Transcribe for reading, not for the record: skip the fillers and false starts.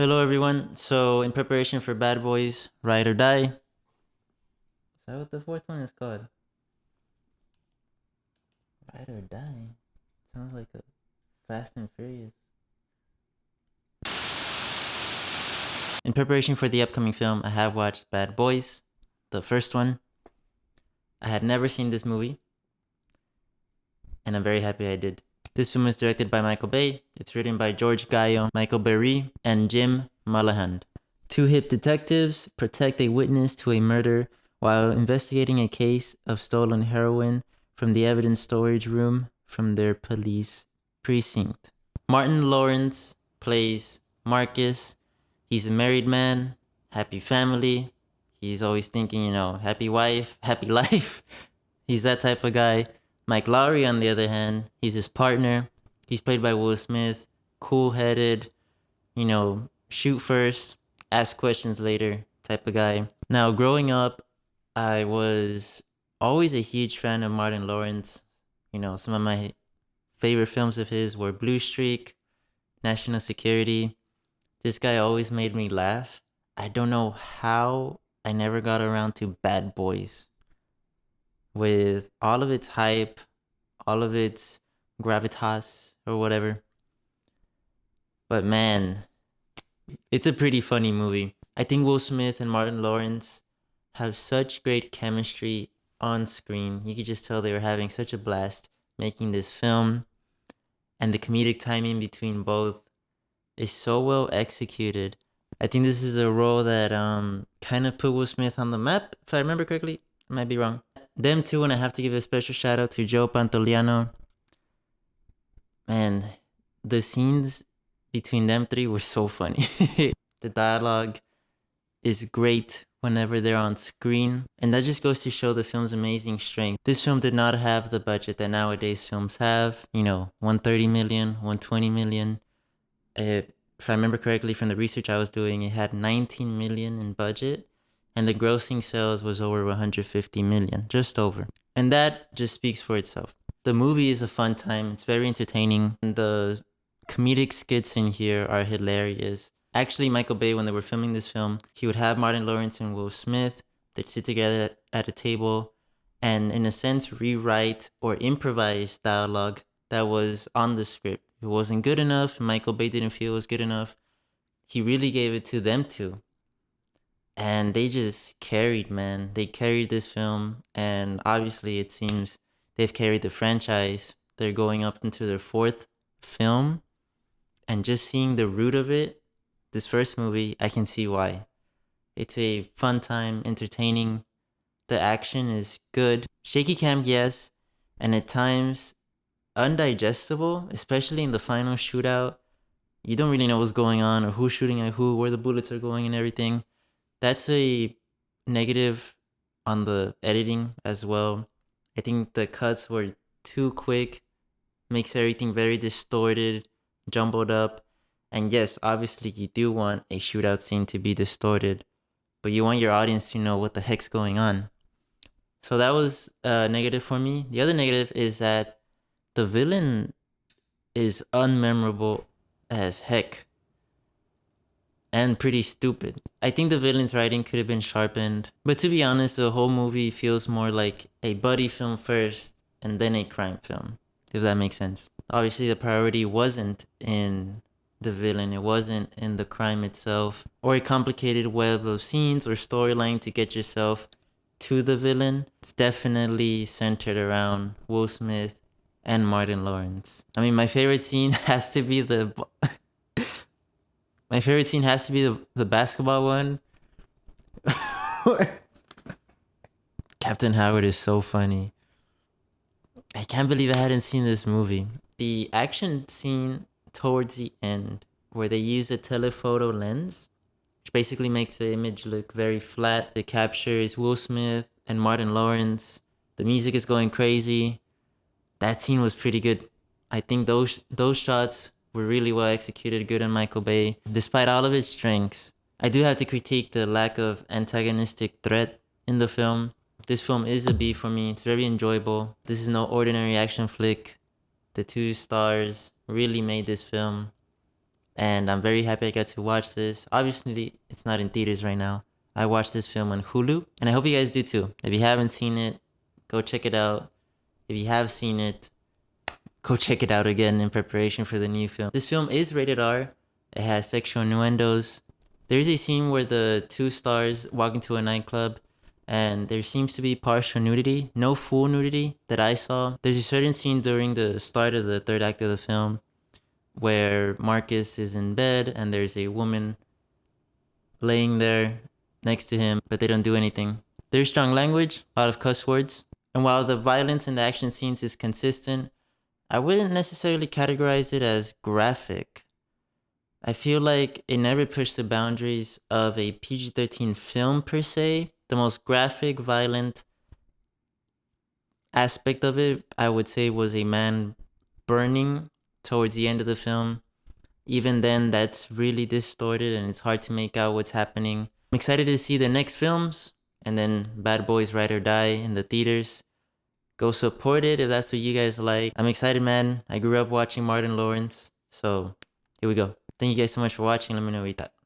Hello, everyone. So, in preparation for Bad Boys, Ride or Die. Is that what the fourth one is called? Ride or Die? Sounds like a Fast and Furious. In preparation for the upcoming film, I have watched Bad Boys, the first one. I had never seen this movie, and I'm very happy I did. This film is directed by Michael Bay. It's written by George Gallo, Michael Berry, and Jim Mullahand. Two hip detectives protect a witness to a murder while investigating a case of stolen heroin from the evidence storage room from their police precinct. Martin Lawrence plays Marcus. He's a married man, happy family. He's always thinking, happy wife, happy life. He's that type of guy. Mike Lowry, on the other hand, he's his partner. He's played by Will Smith, cool-headed, shoot first, ask questions later type of guy. Now, growing up, I was always a huge fan of Martin Lawrence. Some of my favorite films of his were Blue Streak, National Security. This guy always made me laugh. I don't know how I never got around to Bad Boys. With all of its hype, all of its gravitas or whatever. But man, it's a pretty funny movie. I think Will Smith and Martin Lawrence have such great chemistry on screen. You could just tell they were having such a blast making this film. And the comedic timing between both is so well executed. I think this is a role that kind of put Will Smith on the map, if I remember correctly. I might be wrong. Them too, and I have to give a special shout out to Joe Pantoliano. Man, the scenes between them three were so funny. The dialogue is great whenever they're on screen, and that just goes to show the film's amazing strength. This film did not have the budget that nowadays films have, 130 million, 120 million. If I remember correctly from the research I was doing, it had 19 million in budget, and the grossing sales was over 150 million, just over. And that just speaks for itself. The movie is a fun time. It's very entertaining. The comedic skits in here are hilarious. Actually, Michael Bay, when they were filming this film, he would have Martin Lawrence and Will Smith. They'd sit together at a table and, in a sense, rewrite or improvise dialogue that was on the script. If it wasn't good enough, Michael Bay didn't feel it was good enough, he really gave it to them two. And they just carried, man. They carried this film, and obviously it seems they've carried the franchise. They're going up into their fourth film, and just seeing the root of it, this first movie, I can see why. It's a fun time, entertaining. The action is good. Shaky cam, yes, and at times undigestible, especially in the final shootout. You don't really know what's going on or who's shooting at who, where the bullets are going and everything. That's a negative on the editing as well. I think the cuts were too quick, makes everything very distorted, jumbled up. And yes, obviously you do want a shootout scene to be distorted, but you want your audience to know what the heck's going on. So that was negative for me. The other negative is that the villain is unmemorable as heck and pretty stupid. I think the villain's writing could have been sharpened, but to be honest, the whole movie feels more like a buddy film first and then a crime film, if that makes sense. Obviously, the priority wasn't in the villain, it wasn't in the crime itself, or a complicated web of scenes or storyline to get yourself to the villain. It's definitely centered around Will Smith and Martin Lawrence. I mean, my favorite scene has to be the basketball one. Captain Howard is so funny. I can't believe I hadn't seen this movie. The action scene towards the end, where they use a telephoto lens, which basically makes the image look very flat. It captures Will Smith and Martin Lawrence. The music is going crazy. That scene was pretty good. I think those shots were really well executed, good on Michael Bay. Despite all of its strengths, I do have to critique the lack of antagonistic threat in the film. This film is a B for me. It's very enjoyable. This is no ordinary action flick. The two stars really made this film and I'm very happy I got to watch this. Obviously, it's not in theaters right now. I watched this film on Hulu, and I hope you guys do too. If you haven't seen it, go check it out. If you have seen it, go check it out again in preparation for the new film. This film is rated R. It has sexual innuendos. There's a scene where the two stars walk into a nightclub and there seems to be partial nudity, no full nudity that I saw. There's a certain scene during the start of the third act of the film where Marcus is in bed and there's a woman laying there next to him, but they don't do anything. There's strong language, a lot of cuss words, and while the violence in the action scenes is consistent, I wouldn't necessarily categorize it as graphic. I feel like it never pushed the boundaries of a PG-13 film per se. The most graphic, violent aspect of it, I would say, was a man burning towards the end of the film. Even then, that's really distorted and it's hard to make out what's happening. I'm excited to see the next films and then Bad Boys Ride or Die in the theaters. Go support it if that's what you guys like. I'm excited, man. I grew up watching Martin Lawrence. So here we go. Thank you guys so much for watching. Let me know what you thought.